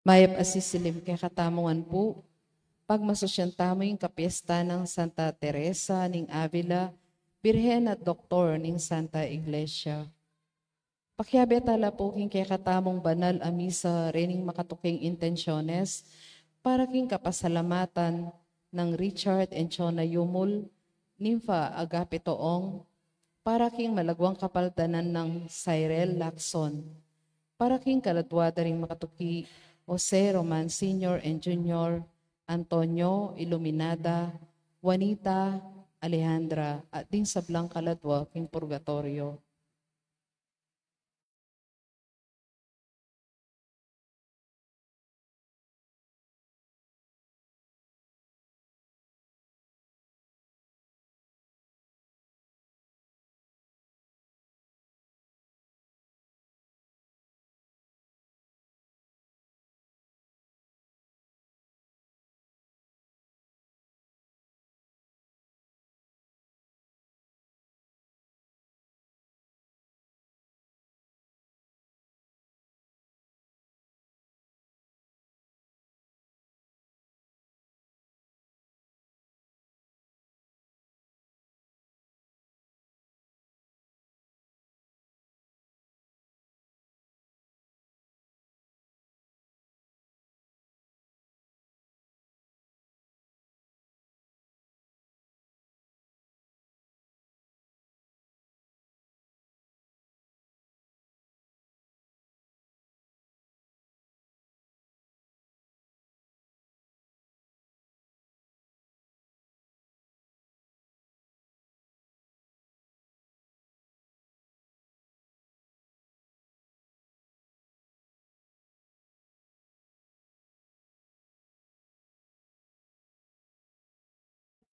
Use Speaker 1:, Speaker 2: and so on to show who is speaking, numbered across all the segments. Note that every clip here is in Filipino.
Speaker 1: Mayap asisilim kay katamungan po, pagmasosyan tamo yung kapiesta ng Santa Teresa ning Avila, Birhen at Doktor ning Santa Iglesia. Pakyabe tala po king kay katamong banal amisa rening makatuking intensyones para king kapasalamatan ng Richard and Chona Yumul, Nympha Agapitoong, para king malagwang kapaltanan ng Cyril Lacson, para king kaladwada ring makatuki Jose Roman Sr. and Jr., Antonio Iluminada, Juanita Alejandra, at din sablang kaladwa king purgatorio.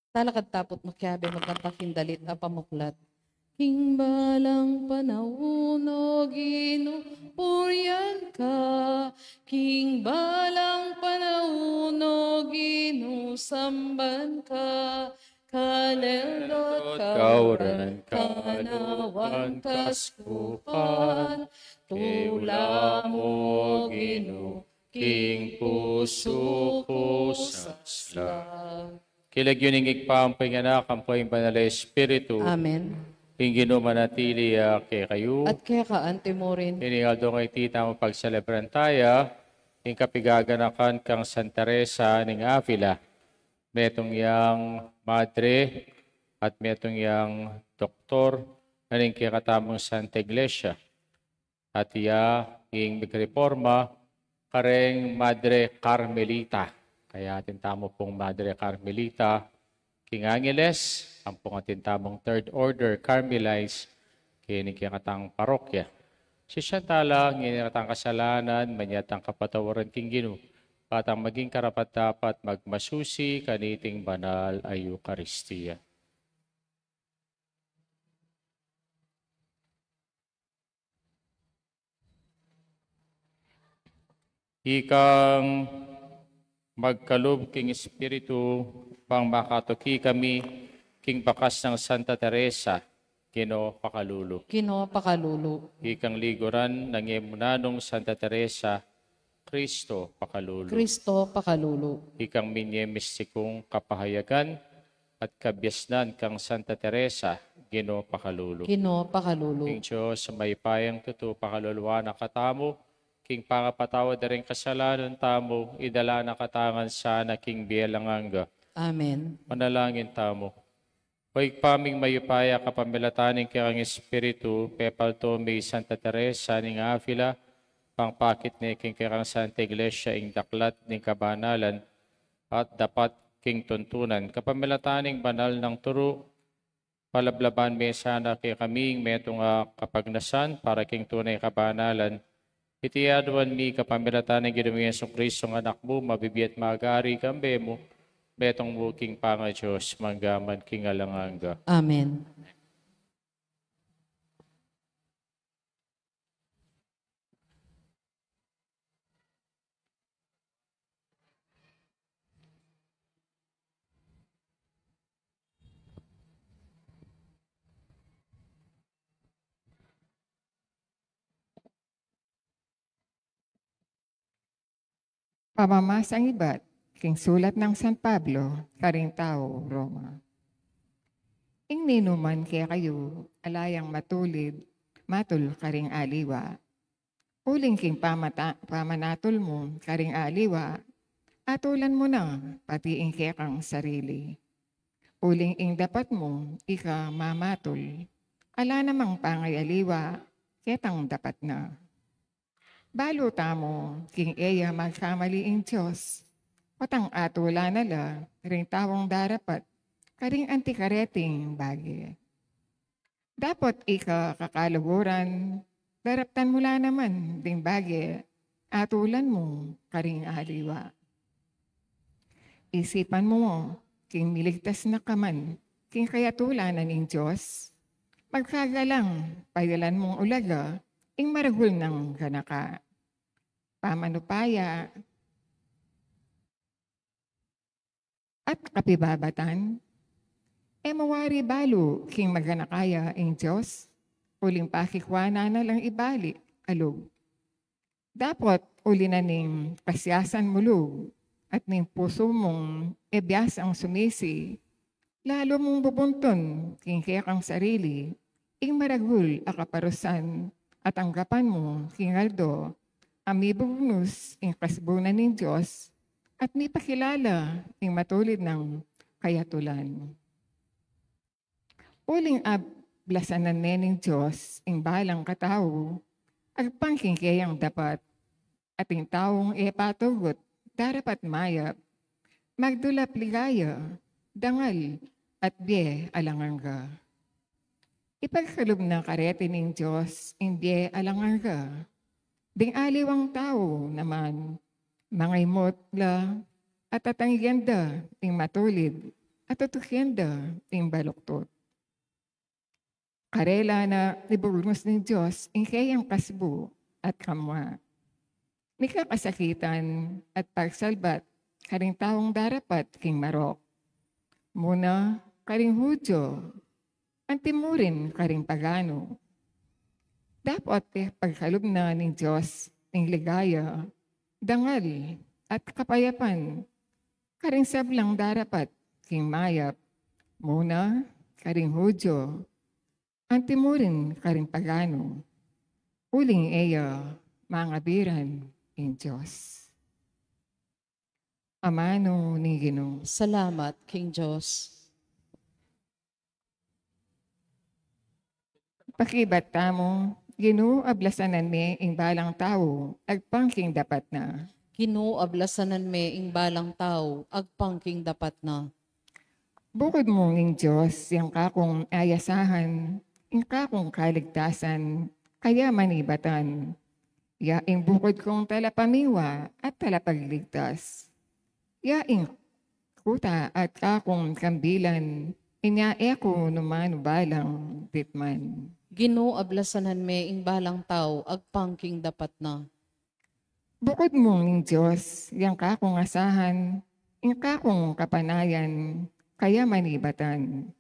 Speaker 1: Talakad tapot makyabe magkantakindalit a pamuklat. King balang panaunog inupuryan ka, King balang panaunog inusamban ka, kalendot kauran kanawan kaskupan, tula mo ginu, King puso ko sasla.
Speaker 2: Kilag yun ingig pa ang pinganak, ang poing banal na Espiritu.
Speaker 1: Amen.
Speaker 2: Pingino manatili kay kayo.
Speaker 1: At kaya ka, ante mo rin.
Speaker 2: Inigaldo kay tita mo pagselebran tayo. Ing kapigaganakan kang Santa Teresa ning Avila. Metong yang madre at metong yang doktor na ning kikatamong Santa Iglesia. At iya ing migreforma kareng Madre Carmelita. Kaya tintamo pong Madre Carmelita, King Angeles, ang pong atintamong Third Order Carmelites, kinikatang parokya. Si Shantala, nginatang kasalanan, manyatang kapatawaran king Ginu, patang maging karapat dapat magmasusi kaniting banal ay Eucharistia. Ikang magkalob king Espiritu, pang makatuki kami, king bakas ng Santa Teresa, Kino Pakalulu.
Speaker 1: Kino pakalulu.
Speaker 2: Ikang liguran ng emunanong Santa Teresa, Kristo Pakalulu.
Speaker 1: Kristo pakalulu.
Speaker 2: Ikang minyemistikong kapahayagan at kabyasnan kang Santa Teresa, Gino Pakalulu.
Speaker 1: Kino pakalulu.
Speaker 2: King Diyos, may payang tuto pakaluluwa na katamo, king pangapatawad na rin kasalanan tamo, idala na katangan sana king bielanganga.
Speaker 1: Amen.
Speaker 2: Manalangin tamo. Huwag paming mayupaya kapamilataning kang Espiritu, pepal to may Santa Teresa ning Avila, pangpakit ni king kang Santa Iglesia ing daklat ning kabanalan, at dapat king tuntunan, kapamilataning banal ng turo, palablaban may sana kay kaming metong kapagnasan para king tunay kabanalan. Itiyaduan mi kapamilatan ng ginawang Yesu Kristo ng anak mo, mabibiyat magari kambe mo, betong muking panga Diyos, manggaman king alanganga.
Speaker 1: Amen.
Speaker 3: Pamamasang iba't king sulat ng San Pablo, karing tao, Roma. Ing ninuman kaya kayo, alayang matulid, matul karing aliwa. Uling king pamanatol mo, karing aliwa, atulan mo na, pati ing kaya kang sarili. Uling ing dapat mo, ika mamatol, ala namang pangayaliwa, ketang dapat na. Balo tamo, king eya magkamali ing Diyos, patang atula nala, ring tawong darapat, karing antikareting bagi. Dapat ika kakaluguran, daraptan mula naman ding bagi, atulan mo karing aliwa. Isipan mo, king miligtas na kaman, king kayatulanan ng Diyos, magkagalang, payalan mong ulaga, ing maragul ng ganaka. Pamanupaya at kapibabatan, mawari balo king maganakaya ing Diyos, uling pakikwana na lang ibalik, alog. Dapat uli na ning pasyasan mulog, at ning puso mong ebyas ang sumisi, lalo mong bubunton king kaya kang sarili, ing maragul akaparusan, at anggapan mo king aldo, amibunus ing kasbunan ng Diyos, at may pakilala ing matulid ng kayatulan. Uling ablasanan ng Diyos ing balang katao, agpangking kayang dapat, ating taong ipatugot, darapat mayap, magdulap ligaya, dangal, at biye alanganga. Ipagkalub na karete ng Diyos, ing biye alanganga, ding aliwang tao naman, mangaymot la, at atangyanda, ing matulid, at tutukyanda, ing baluktot. Karela na iburunos ng Diyos, ing kayang kasbo at kamwa. Nikakasakitan at pagsalbat, karing taong darapat king marok. Muna, karing Hudyo, antimurin karing pagano. Dapat pagkalub na ng Diyos, ng ligaya, dangal at kapayapan, karing sablang darapat king mayap. Muna, karing Hudyo, antimurin karing pagano. Uling eya, mangabiran in Diyos. Amano ni Ginoo.
Speaker 1: Salamat, King Diyos.
Speaker 3: Pakibat tamo, Ginoo ablasanan mi ing balang tao, agpangking dapat na.
Speaker 1: Ginoo ablasanan me ing balang tao, agpangking dapat na.
Speaker 3: Bukod mong ing Diyos, yang kakong ayasahan, ing kakong kaligtasan, kaya manibatan. Ya ing bukod kong talapamiwa at talapagligtas. Ya ing kuta at kakong kambilan, inya eko numan balang bitman.
Speaker 1: Ginoo ablasanan me ing balang tao, agpangking dapat na.
Speaker 3: Bukod mong ing Diyos, yang kakong asahan, ing kakong kapanayan, kaya manibatan.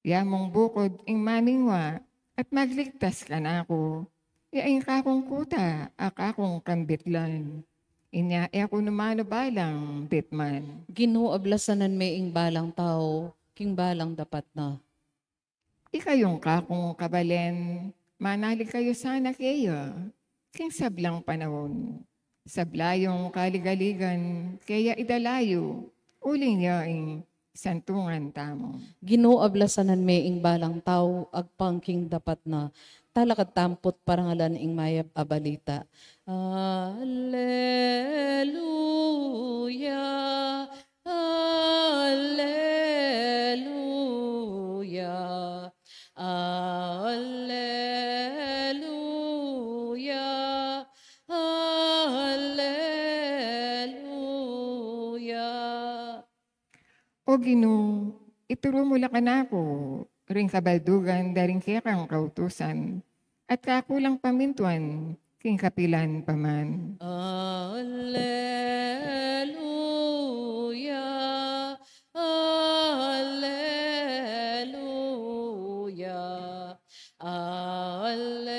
Speaker 3: Ya mong bukod ing maningwa, at magligtas ka na ako. Ya ing kakong kuta, akakong kambitlan. Inya eko numano balang bitman.
Speaker 1: Ginoo ablasanan me ing balang tao, king balang dapat na.
Speaker 3: Ikayong kakong kabalen, manali kayo sana kayo, king sablang panahon. Sablayong kaligaligan, kaya idalayo, uling yaing santungan tamo.
Speaker 1: Ginoo ablasanan me ing balang tao, agpangking dapat na. Talakad tampot parangalan ing mayap abalita. Alleluia, alleluia, alleluia, alleluia.
Speaker 3: O Ginoo, ituro mo la kanako, ring kabaldugan daring kaya kang kautusan, at kakulang pamintuan, king kapilan paman.
Speaker 1: Alleluia, alleluia, alleluia,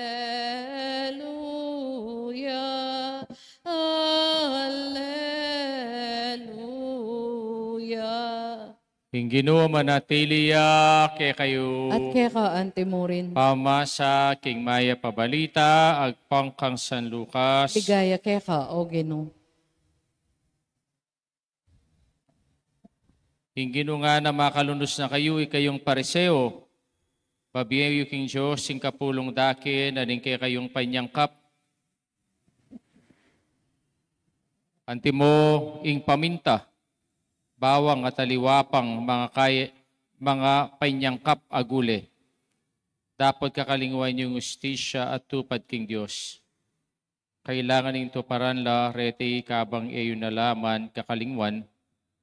Speaker 1: alleluia.
Speaker 2: Hinggino manatiliya kay kayo.
Speaker 1: At kaya ka antimurin.
Speaker 2: Pamasa king maya pabalita, agpangkang San Lucas.
Speaker 1: Ligaya kaya ka, o Ginoo.
Speaker 2: Hinggino nga na makalunos na kayo, ikayong pariseo. Pabiyayo king Diyos, sing kapulong dakin, aning kay kayong panyangkap. Antimo ing paminta, bawang at aliwapang mga panyangkap agule. Dapat kakalingwan yung ustisya at tupad king Diyos. Kailangan ning tuparan la rete kabang iyo nalaman kakalingwan,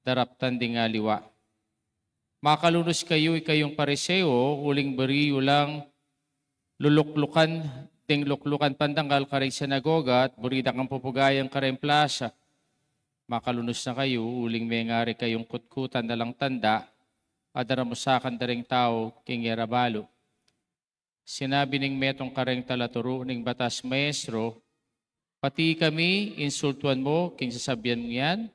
Speaker 2: daraptan ding aliwa. Makalunos kayo ikayong pariseo, uling beriyo lang luluklukan, ting luklukan pandanggal karay sinagoga at burida kang pupugayang karay plaza. Makalunos na kayo, uling may ngari kayong kutkutan na lang tanda, at daramusakan daring tao, king Yarabalo. Sinabi ning metong kareng talaturo ning batas maestro, pati kami, insultuan mo, king sasabihan mo yan.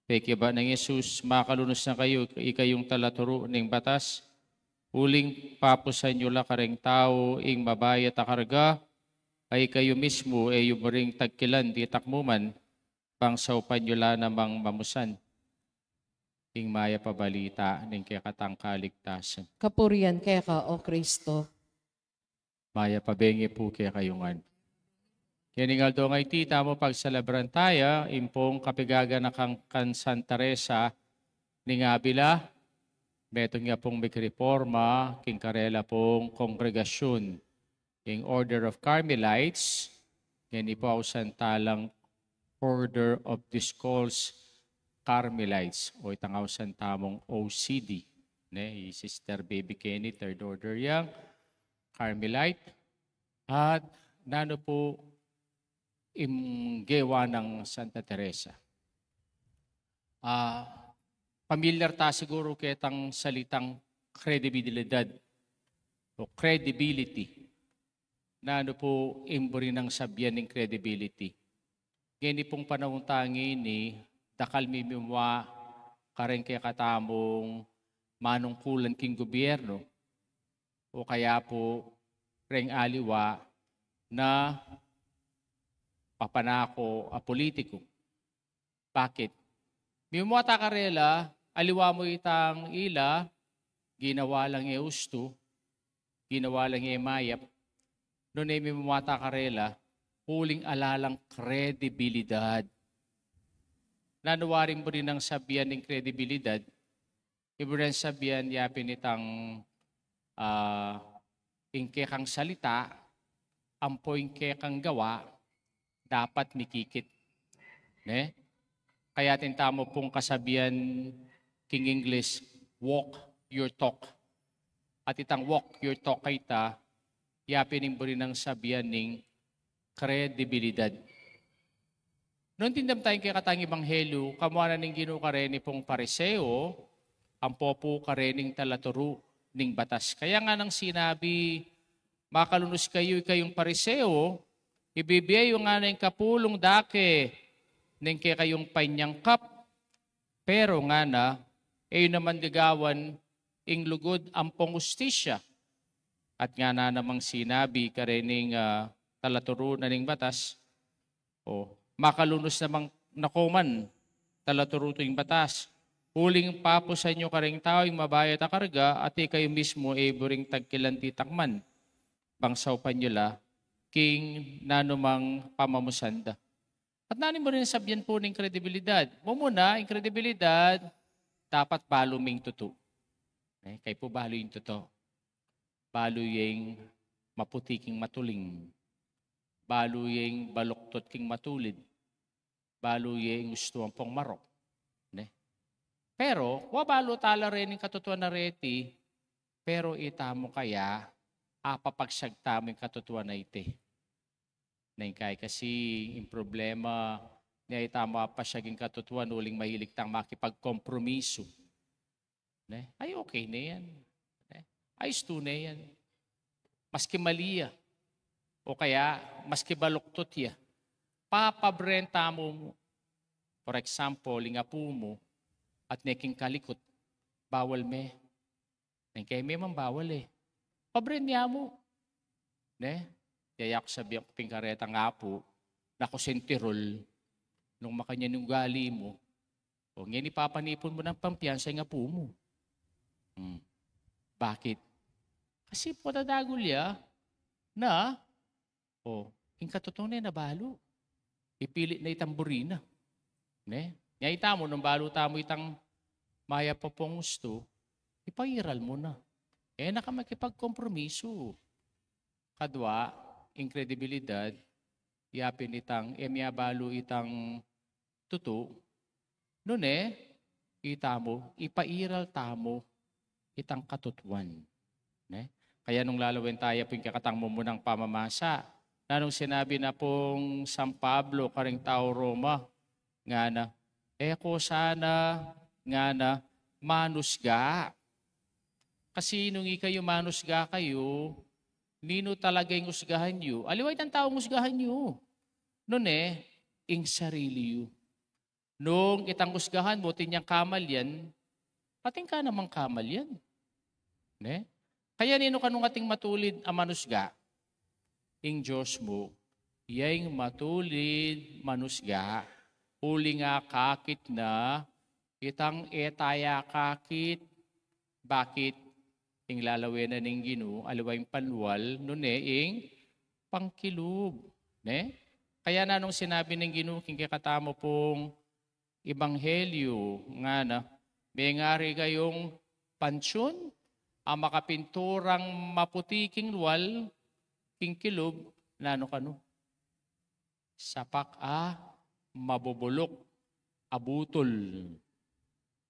Speaker 2: Peke ba ng Jesus, makalunos na kayo, ikayong talaturo ning batas, uling papusan nyo la kareng tao, ing mabayat a karga, ay kayo mismo, ay yung ring tagkilan, di takmuman, pangsaupan nyo la namang mamusan. Ing maya pabalita, ning kaya katang kaligtasan.
Speaker 1: Kapurian kaya ka, o Kristo.
Speaker 2: Maya pabengi po kaya kayungan. Kiningal do ngay tita mo pagsalabran tayo, impong kapigaga na kan Santa Teresa ni Avila, betong nga pong mikreforma, king karela pong kongregasyon, king Order of Carmelites, yan po ako santalang Order of Discalced Carmelites, o itangaw santamong OCD. Ne, Sister Baby Kenny, third order yang Carmelite. At nano po imgewa ng Santa Teresa. Pamilyar ta siguro ketang salitang kredibilidad o credibility. Na ano po imbori ng sabyan ng credibility. Gani pong panahon tangi ni dakal mimimwa kareng kaya katamong manungkulan king gobyerno o kaya po reng aliwa na papanako a politiko. Bakit? Mimwata karela, aliwa mo itang ila, ginawa lang e usto, ginawa lang e mayap, noon ay mimwata karela, huling alalang kredibilidad. Nanuwarin mo rin ang sabihan ng kredibilidad, ibo rin sabihan yapin itang ingkekang salita, ampo ingkekang gawa, dapat mikikit. Ne? Kaya tintamo pong kasabihan king English, walk your talk. At itang walk your talk kay ta, yapinin mo rin ang sabihan ng kredibilidad. Noon tindam tayong kaya katang Ebanghelyo, kamuana ning Ginoo kareni pong pariseo, ang popo karening talaturo ning batas. Kaya nga nang sinabi, makalunos kayo ikayong pariseo, ibibiyay yung nga na yung kapulong dake ng kayong panyangkap. Pero nga na, naman gagawan ing lugod ang pangustisya. At nga na namang sinabi karening talaturo na ning batas, makalunos namang nakuman talaturo ing batas. Huling papusan nyo kareng tao yung mabayat a karga at kayo mismo buring tagkilan titakman. Bangsaw pa nyo la, king nanumang pamamusanda. At nanin mo rin sabihan po ng kredibilidad. Muna, yung kredibilidad, dapat balo ming tuto. Kaya po balo yung tuto. Balo yung maputi king matuling. Balo yung baluktot king matulid. Balo yung gusto ang pong marok. Pero, wabalo tala rin yung katutuan na reti, pero itamo kaya, papagsagtamo yung katutuan na iti. Naingkay kasi yung problema niya itama pa siya yung katutuan uling mahilig tang makipagkompromiso. Ay okay na yan. Ayos to na yan. Maski maliya. O kaya, maski baluktot ya. Papabrenta mo, for example, lingapu mo, at neking kalikot. bawal me. Nang kaya may man bawal eh. Pabrin niya mo. Ne? Kaya ako sabi ang pingkareta nga po, na kusentirol, nung makanya nung gali mo, o ngayon ipapanipon mo ng pampiyansa nga po mo. Bakit? Kasi po dadagulya na, yung katutunan na balo. Ipilit na itang burina. Ne? Ngayon mo, nung balo tamo itang maya pa pong gusto, ipahiral mo na. Nakamakipagkompromiso. Kadwa, inkredibilidad, yapin itang, emyabalo itang tuto, nun kita mo, ipairal tamo itang katutuan. Ne? Kaya nung lalawin tayo po yung kakatang mo munang pamamasa, na nung sinabi na pong San Pablo, karing tao Roma, nga na, ko sana, nga na, manusga. Kasi nung ikayo manusga kayo, nino talaga yung usgahan nyo? Aliway ng taong usgahan nyo. Noon ing sarili yu. Nung itang usgahan mo, tinyang kamal yan, pating ka namang kamal yan. Ne? Kaya nino kanong ating matulid ang manusga, ing Diyos mo, yang matulid manusga, uli nga kakit na, itang etaya kakit, bakit? Ing lalawin na ning Ginoo, aliwayng panwal, nun ing pangkilub. Ne? Kaya na nung sinabi ng Ginoo, king kakatamo pong Ebanghelyo, nga na, may ngari kayong pansyon, ang makapinturang maputiking wal, king kilub, na ano kano? Sapak mabubulok, abutol.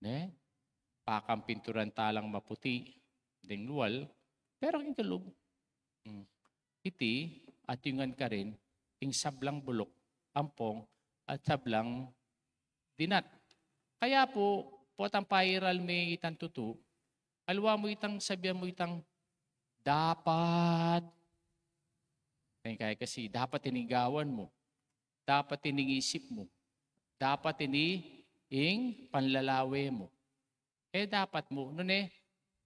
Speaker 2: Ne? Pakang pinturan talang maputi. Ding luwal, pero ang kalub, iti, at yungan ka rin, ing sablang bulok, ampong, at sablang dinat. Kaya po ang pairal may itang tutu, alwa mo itang, sabihan mo itang, dapat, kaya kasi, dapat tinigawan mo, dapat tiningisip mo, dapat ing panlalawe mo. Dapat mo, nun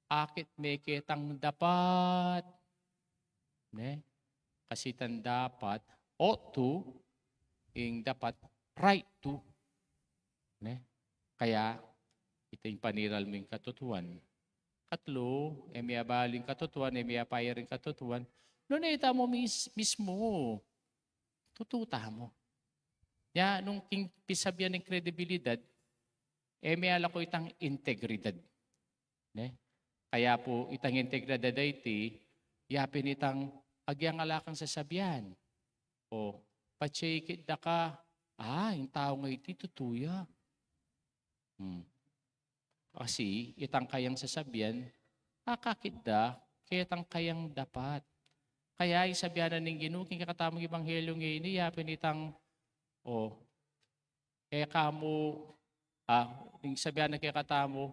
Speaker 2: akit may kitang dapat. Ne? Kasi tan dapat, ought to, ing dapat, right to. Ne? Kaya, ito yung paniral mo yung katutuan. Katlo, miyabaling katutuan, miyapayaring katutuan, noon ita mo mismo, tututa mo. Ya, nung pisabyan ng kredibilidad, miyala ko itang integridad. Ne? Kaya po, itang integridad iti, yapin itang agyang alakang sasabihan. O, pacheikit da ka, yung tao nga iti tutuya. Kasi, itang kayang sasabihan, kakakit da, kaya itang kayang dapat. Kaya, isabihan na ng Ginoo, king kakatamang Ebanghelyo ngayon, yapin itang, kamo, yung sabihan na kaya katamo,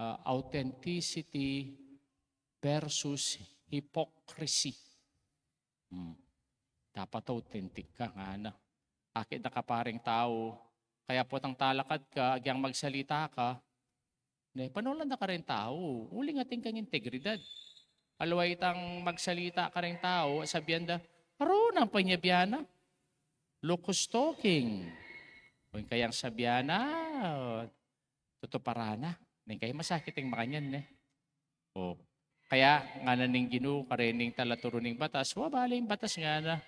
Speaker 2: authenticity versus hypocrisy. Dapat authentic ka nga na. Akit na kaparing tao, kaya po tang talakad ka, agyang magsalita ka, panulan na ka rin tao. Uli nga kang integridad. Alaway itang magsalita ka rin tao, sabihan da, karoon ang panyabiyana. Locus talking. O kayang sabihan na, tutuparana. Kaya masakit yung makanyan, Kaya nga na ning Ginoo, karening talaturo ning batas, wabala yung batas nga na.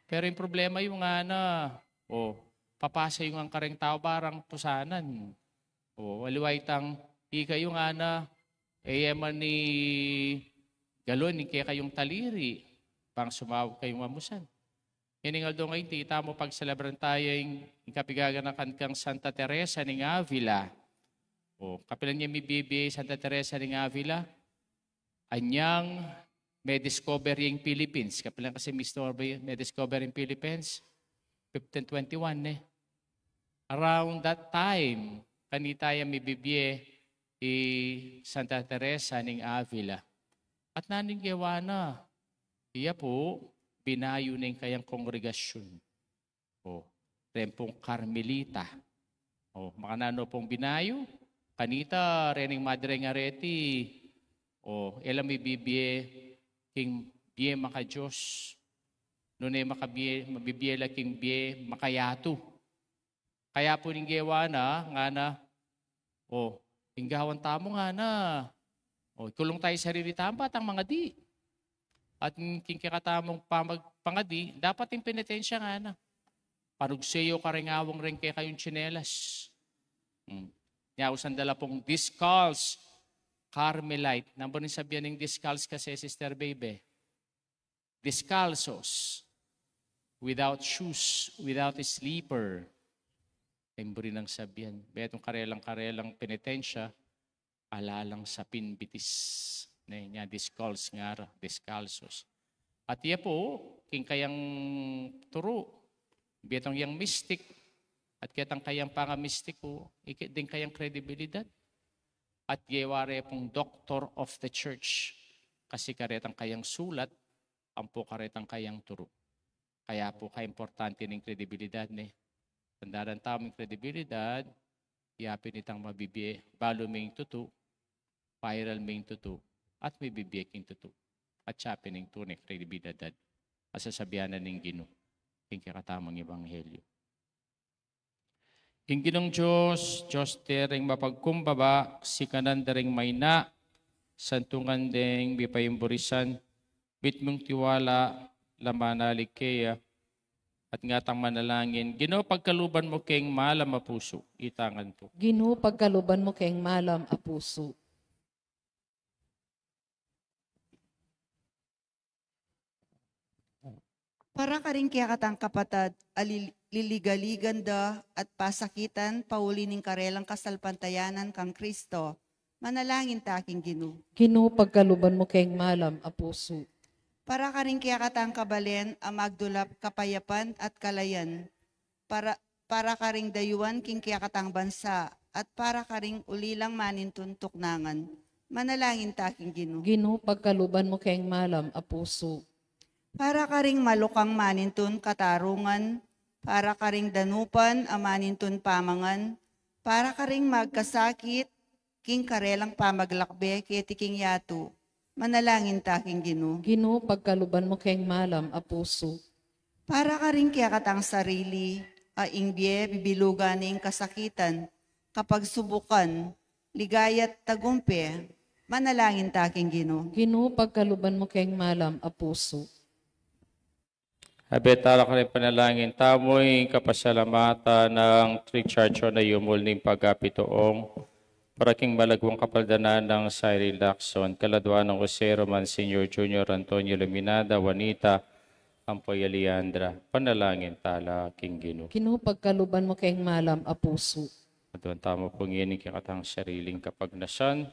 Speaker 2: Pero yung problema yung nga na, papasa yung ang kareng tao barang pusanan. Waliway tang, kayo nga na, yaman ni galon, kaya kayong taliri, pang sumawag kayong mamusan. Hiningal doon ngayon, tita mo pag celebran tayo yung kapigaganakan kang Santa Teresa ng Avila. Kapilan niya may BBA Santa Teresa ng Avila, anyang may discover yung Philippines. Kapilan kasi may discover yung Philippines, 1521 Around that time, kanita yung may BBA Santa Teresa ng Avila. At naninggawa na, iya po, binayo na yung kayang kongregasyon. Rempong Carmelita. Makanano pong binayo, Kanita, rening madre nga reti, o elam ibibie, king bie maka Diyos, nunay mabibiyela king bie makayato. Kaya po ning gewa na, nga na, o, inggawan tamo nga na, o, kulong tayo sarili tampat ang mga di. At king kikatamong pangadi, dapat yung penitensya nga na. Parugseyo karingawang rin kaya kayong tsinelas. Usan dala pong discals, Carmelite. Nambon yung sabihan ng discals kasi, Sister Baby. Discalsos. Without shoes, without a sleeper. Temburi ng sabihan. Betong karelang penitensya, alalang sa pinbitis. Nya discals nga, discalsos. At iya po, king kayang turo, betong yang mystic, at kitang kayang pangamistiko, ikit din kayang kredibilidad. At yeware pong doctor of the church. Kasi karetang kayang sulat, ang po karetang kayang turo. Kaya po ka-importante ng kredibilidad ni. Tandaran tamang kredibilidad, yapin itang mabibye, balo ming tutu, viral ming tutu, at may bibiyeking tutu. At syapin ng tunay kredibilidad. Asasabihanan ng Gino, yung kakatamang ebanghelyo. Ing Ginong Diyos tering mapagkumbaba, sikanan daring mayna, santungan ding bipayimburisan, bitmong tiwala, lamanalig kaya, at ngatang manalangin, Ginoo pagkaluban mo keng malam a puso, itangan to.
Speaker 1: Ginoo pagkaluban mo keng malam a puso.
Speaker 4: Para ka rin kaya katang kapatad, liligaligan da at pasakitan, pauli ning karelang kasalpantayanan kang Kristo, manalangin ta aking Ginoo.
Speaker 1: Ginoo pagkaluban mo keng malam a puso.
Speaker 4: Para ka rin kaya katang kabalen, amagdulap kapayapan at kalayan, para ka ring dayuan king kaya katang bansa, at para ka ring ulilang manintun tuknangan, manalangin ta aking Ginoo.
Speaker 1: Ginoo pagkaluban mo keng malam a puso.
Speaker 4: Para ka ring malukang manintun katarungan, para ka ring danupan amanintun pamangan, para ka ring magkasakit, king karelang pamaglakbe, ketiking yato, manalangin ta king Ginoo.
Speaker 1: Ginoo pagkaluban mo keng malam a puso.
Speaker 4: Para ka ring kaya katang sarili, ingbye bibilugan ning kasakitan, kapag subukan, ligayat tagumpe, manalangin ta king Ginoo.
Speaker 1: Ginoo pagkaluban mo keng malam a puso.
Speaker 2: Habetala ka rin panalangin tamoy kapasalamata ng Three Church na yumul ng pagkapitoong paraking malagwang kapaldanan ng Cyril Lacson, kaladwa ng Jose Roman Sr. Jr. Antonio Luminada, Juanita, Ampoy Aliandra, panalangin tala king Ginoo.
Speaker 1: Ginoo pagkaluban mo keng malam a puso.
Speaker 2: At ang tamo pong iyan kikatang sariling kapagnasan.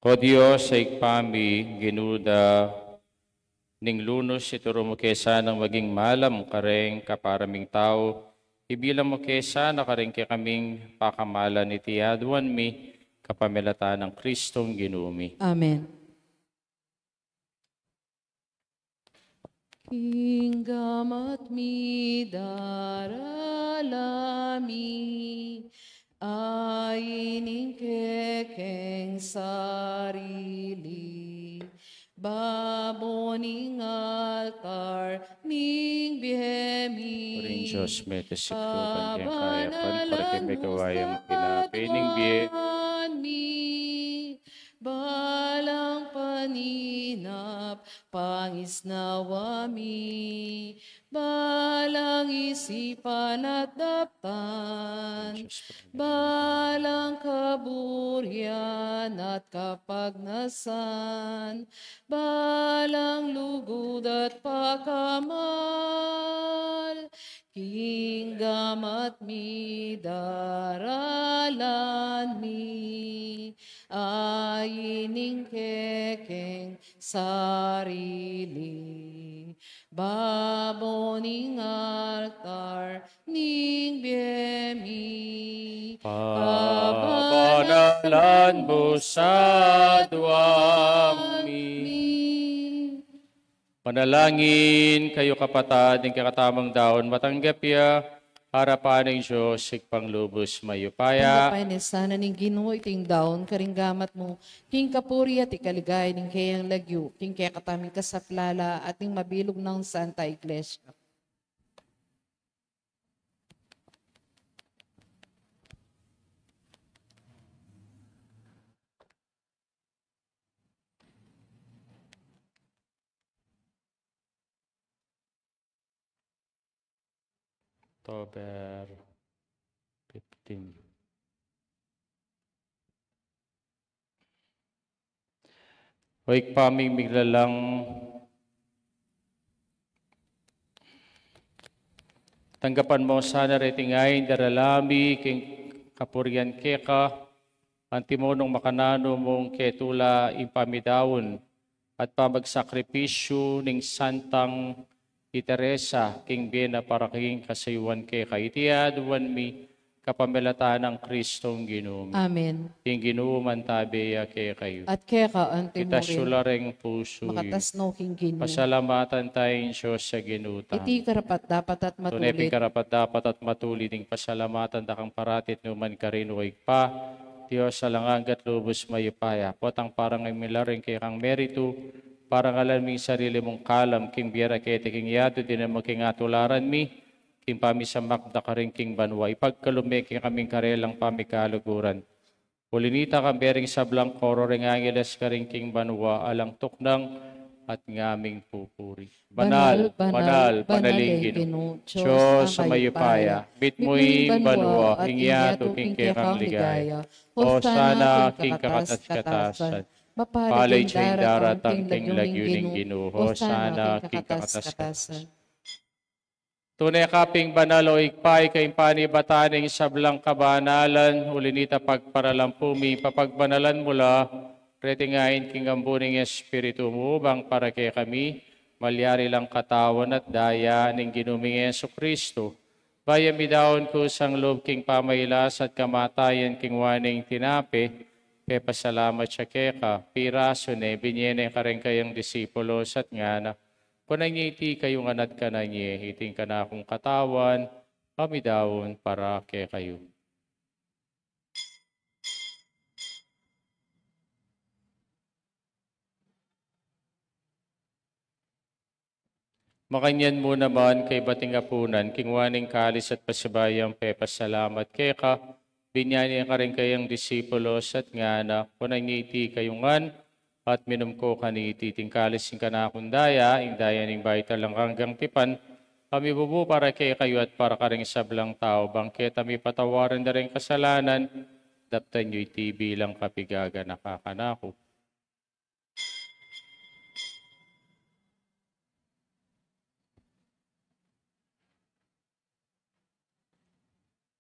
Speaker 2: O Diyos, sa ikpami, ginuda, ning lunos, ituro mo kesa ng maging malam kareng kaparaming tao, ibilang mo kesa na kareng kaming pakamalan ni tiyaduan mi, kapamilata ng Kristong ginumi.
Speaker 1: Amen. Kinggamat mi daralami, aining kekeng sarili, baboning altar ning bihemi.
Speaker 2: Oring Diyos, may tasiktukan kayang kayapan, para kayo may kawayang pinapining biye.
Speaker 1: Balang paninap, pangisnawami, balang isipan at daptan, balang kaburian at kapagnasan, balang lugod at pakamal, kinggamat mi daralan mi, aining kekeng sarili, baboning altar ning biyemi,
Speaker 2: Pabanalan mo sa duwami. Manalangin kayo kapatad, ng kakatamang daon, matanggap ya, harapan ng Diyos, sikpang lubos mayupaya.
Speaker 1: Tanggapay ni sana ning Ginoo iting daon karinggamat mo, king kapuri at ikaligay ning kayang lagyo, king kaya kataming kasaplala at ning mabilog ng Santa Iglesia.
Speaker 2: October 15. Huwag paming miglalang tanggapan mo sana retingayin daralami king kapurian keka antimonong makanano mong ketula impamidawon at pamagsakripisyo ning santang Teresa king bena para king kasayuan keka itiya duwan mi kapamilata ng Kristong Ginoo.
Speaker 1: Amen.
Speaker 2: King Ginoo man tabiya kay kayo.
Speaker 1: At kaya ka ang
Speaker 2: Itasyula
Speaker 1: timurin,
Speaker 2: ring puso yu.
Speaker 1: makatasno king Ginoo.
Speaker 2: Pasalamatan tayong Diyos sa ginuta.
Speaker 1: Iti karapat dapat at
Speaker 2: Tunay
Speaker 1: matulit.
Speaker 2: karapat dapat at matuli ding pasalamatan dakang paratit numan karinuig pa. Diyos sa langanggat lubos mayupaya. Potang parang ay milaring kay kang merito. Parang alam mi sarili mong kalam. King biara kete king yado din na makingatularan mi. King pami sa makda ka rin king banwa. Ipagkalumeking kaming karelang pamikaluguran. Ulinita kang bering sablang koro ring angeles ka ring king banwa. Alang tuknang at ngaming pupuri. Banal, panaling Ginoo. Diyos sa mayupaya, bit mo'y banwa, ingyato king kekang ligaya. O sana king kakatas-katasan, palay siya'y daratang king lagyuning Ginoo. O sana king kakatas-katasan. Tunay kaping banal o ikpay kay panibataning sablang kabanalan, ulinita pagparalampumi, papagbanalan mula, retingain king ambuning espiritu mo, bang para kay kami, malyari lang katawan at daya ning ginuming Yesu Kristo. Bayami daon ko sang loob king pamaylas at kamatayan king waning tinape, pasalamat siya keka, piraso ne, binyene ka rin kayang disipulos at ngana. Kunang iti kayong anad ka na niya, hiting ka na akong katawan, kami daon para kay kayo. Makanyan mo naman kay bating apunan, kingwaning kalis at pasibayang pasalamat kay ka, binyanyan ka rin kayang disipulos at ngana, kunang iti kayong an, at minum ko kaniti tingkalis yung kanakundaya, indaya ning baita lang hanggang tipan, kami bubu para kay kayo at para ka rin sablang tao, bangket kami patawaran na rin kasalanan, daptan nyo iti bilang kapigaga nakakanako.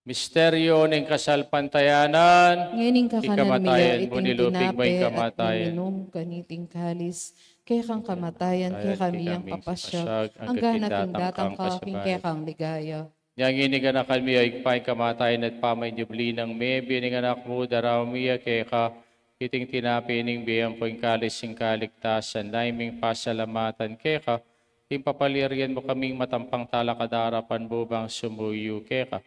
Speaker 2: Misteryo ng kasalpantayanan,
Speaker 1: Ngayon kakanan
Speaker 2: ikamatayan
Speaker 1: miya
Speaker 2: mo
Speaker 1: iting
Speaker 2: niluping may
Speaker 1: tinape at
Speaker 2: kamatayan.
Speaker 1: minum kaniting kalis, kaya kang kamatayan, kaya kami ang papasya, ang ganating datang ka, kaya kang ligaya.
Speaker 2: Yang iniganak kami ay ipay kamatayan at pamay niyubli ng may bininganak mo daraw miya kaya ka iting tinapining biyang po yung kalis yung kaligtasan naiming pasalamatan kaya ka impapalirian mo kaming matampang talakadarapan bubang sumuyo kaya ka.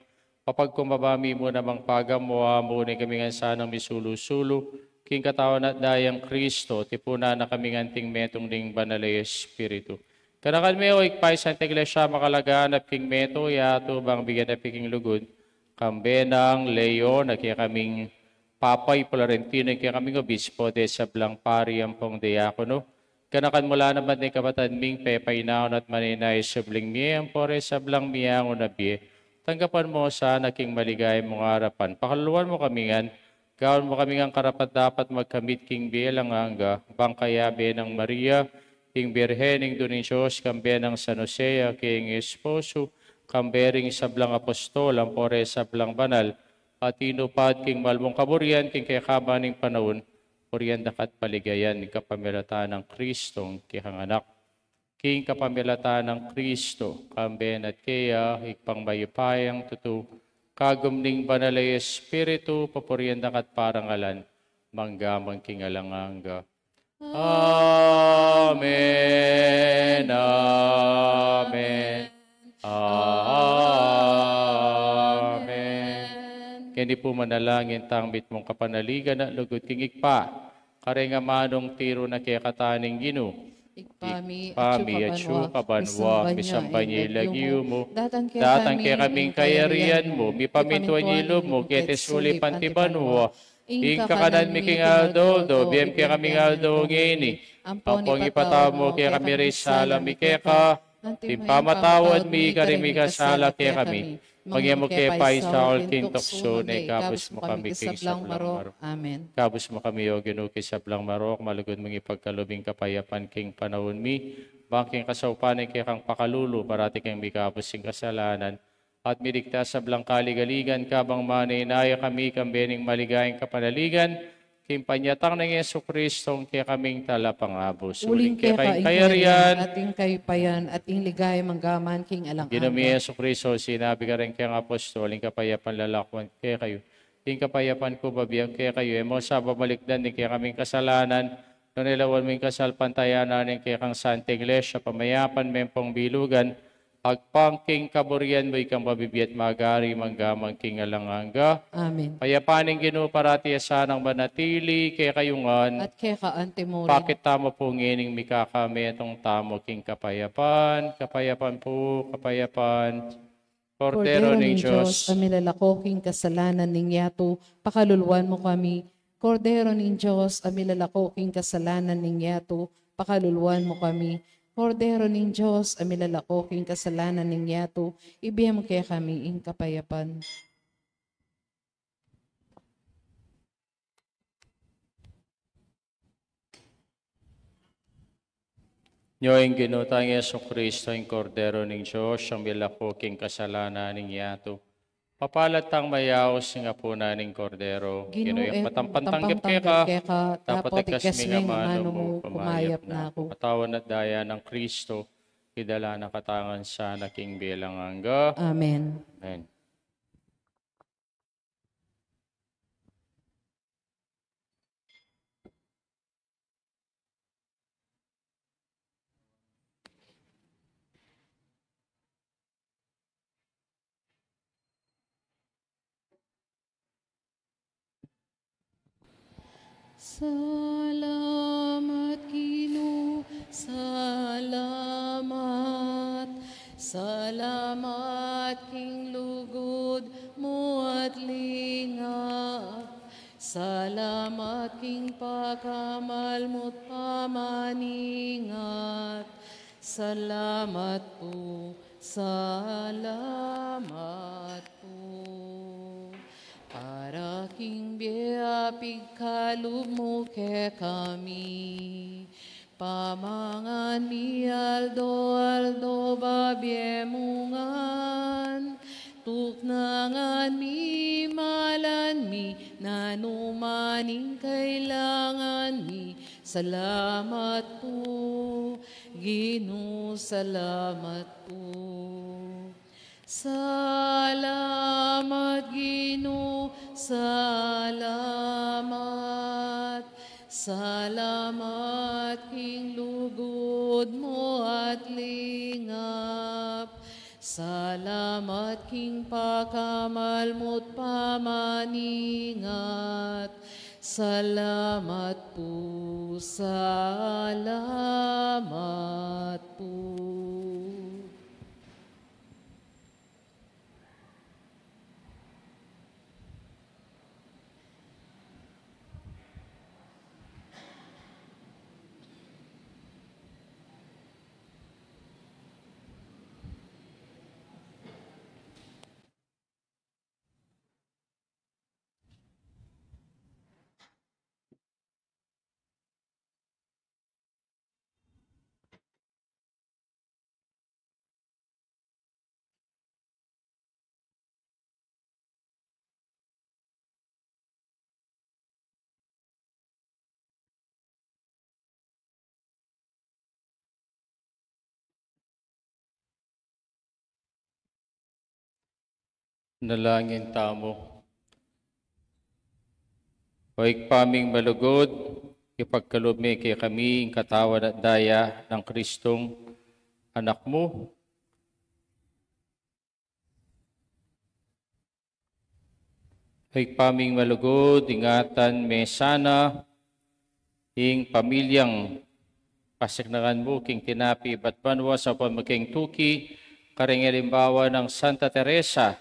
Speaker 2: Kapag kumabami mo namang pagamuha mo ni kami nga sanang misulu-sulu, king katawan at dayang Kristo, tipuna na kami nganting metong ding banalay Espiritu. Kanakan mo ikpay sa Iglesia makalagaan at king meto, yato bang bigyan na piking lugod, kambenang Leo, na kaya kaming Papay Florentino, kaya kaming obispo, de sablang pari ang pong diakono. Kanakan mula naman ni kapatid ming pepay naon at maninay subling miyang pore sablang miyang unabye. Tanggapan mo sa naking maligay mong harapan. Pakaluan mo kami ngan, gawin mo kami ngang karapat dapat magkamit king bilang hangga, bangkayabe ng Maria, king Birhen, king Donisyos, kambe ng San Jose, king Esposo, kambering sablang apostol, ampore sablang banal, at inupad king malmong kaburian, king kayakaba ng panahon, puriyan dakat paligayan, king kapamilata ng Kristong kihanganak. King kapamilata ng Kristo, kamben at kaya, ikpang mayupayang tutu, kagumning banalay Espiritu, papuriyan dakat parangalan, manggamang king alanganga. Amen. Amen. Amen. Kini po manalangin tangbit mong kapanaligan at lugod kingig pa. Karenga manong tiro na kaya kataning Gino.
Speaker 1: Ikpami
Speaker 2: Pami at siyo kabanwa, misambanya ilagyo mo. Datan kaya kaming kayarian mo, mi pamintuan ilog mo, kaya tesuli pantibanwa. Ingka kanan mi king aldo, biyem kaya kaming aldo ngini. Ampong ipataw mo kaya kami risala mi kaya ka. Timpamatawad mi karimi kasala kaya kami. Magyamo kaya pa isa ol kintokso, na ikabos mo kami king sablang marok.
Speaker 1: Amen.
Speaker 2: Kabus mo kami o ginuki sa blang marok, malugod mong ipagkalubing kapayapan king panahon mi, bangking kasaupanin kay kang pakalulu, parati kang mikabus sing kasalanan, at miligtas sa blang kaligaligan, kabang maninaya kami kang bening maligayang kapanaligan, king panyatang ng Yesu Kristong kaya kaming talapangabos.
Speaker 1: Uling kaya kayarian, ating kayupayan, at ing ligay manggaman king alang
Speaker 2: Ginami Yesu Kristo, sinabi ka rin kayang apostol, ing kapayapan lalakwan kaya kayo. Ing kapayapan ko babiyang kaya kayo, emo sa babalikdan ni kaya kaming kasalanan, no nilawan mo yung kasalpantayanan ng kaya kang Santa Iglesia, pamayapan mempong bilugan, agpangking kaburian mo ikang babibiyat magari, manggamang king alanganga.
Speaker 1: Amen.
Speaker 2: Payapaning Ginoo parati asanang manatili, kaya kayungan,
Speaker 1: At kaya kaante mo rin.
Speaker 2: bakit tamo po ngining mikakami itong tamo king kapayapan, kapayapan po, kapayapan. Kordero ng Diyos,
Speaker 1: kami lalakoking kasalanan ning yato, pakaluluan mo kami. Kordero ng Diyos, kami lalakoking kasalanan ning yato, pakaluluan mo kami. Kordero ng Diyos, kami lalakoking kasalanan ning yato, ibigay mo kaya kami ing kapayapan.
Speaker 2: Nyoing ginutang Yesu Kristo, yung kordero ng Diyos, ang milakoking kasalanan ng yato. Papalat tang mayaw singa po na ng kordero. Gino'y patampantanggap kaya ka, dapat ikas nga mano mo, pumayap na ako. Patawan at daya ng Kristo, idala na katangan sa naking bilang hangga.
Speaker 1: Amen.
Speaker 2: Amen.
Speaker 1: Salamat, Ginoo, salamat. Salamat, King lugod mo at lingap. Salamat, King pakamal mo't pamaningat. Salamat po, salamat po. Para king biapig kalub mo ke kami. Pamangan mi aldo babyemungan. Tuknangan mi malan mi, nanumaning kailangan mi. Salamat po, Ginoo, salamat po. Salamat, Ginoo, salamat. Salamat, King lugod mo at lingap. Salamat, King pakamal mo't pamaningat. Salamat po, salamat po.
Speaker 2: Nalangin tamo. Huwag paming malugod, ipagkaloob kay kami ang katawan at daya ng Kristong anak mo. Ay paming malugod, ingatan me sana, ing pamilyang pasignagan mo, king tinapi, bat banwa sa pamaking tuki, karing halimbawa ng Santa Teresa,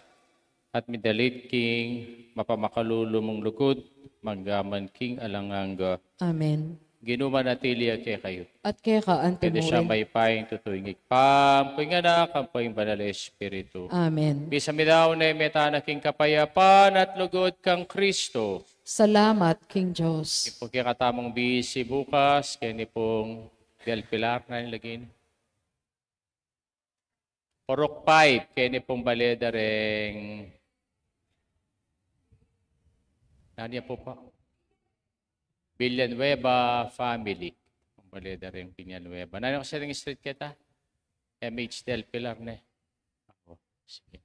Speaker 2: at midalit king mapamakalulu mong lugod, manggaman king alanganga.
Speaker 1: Amen.
Speaker 2: Ginuman atilia kay kayo.
Speaker 1: At kaya ka, ante
Speaker 2: Pwede
Speaker 1: mo
Speaker 2: siya
Speaker 1: rin.
Speaker 2: may paing tutuingig. Pampoy nga na, kampoy banal na Espiritu.
Speaker 1: Amen.
Speaker 2: Bisa midaw na metana king kapayapan at lugod kang Kristo.
Speaker 1: Salamat, King Diyos.
Speaker 2: Ipo kaya katamong bisi bukas, kaya ni pong Del Pilar na nilagin. Porok 5, kaya ni pong baleda ring naniya po pa? Villanueva family. Pong baleda ring Villanueva. Naniya ko sa ring street kita? MH Del Pilar na. Ako, sige.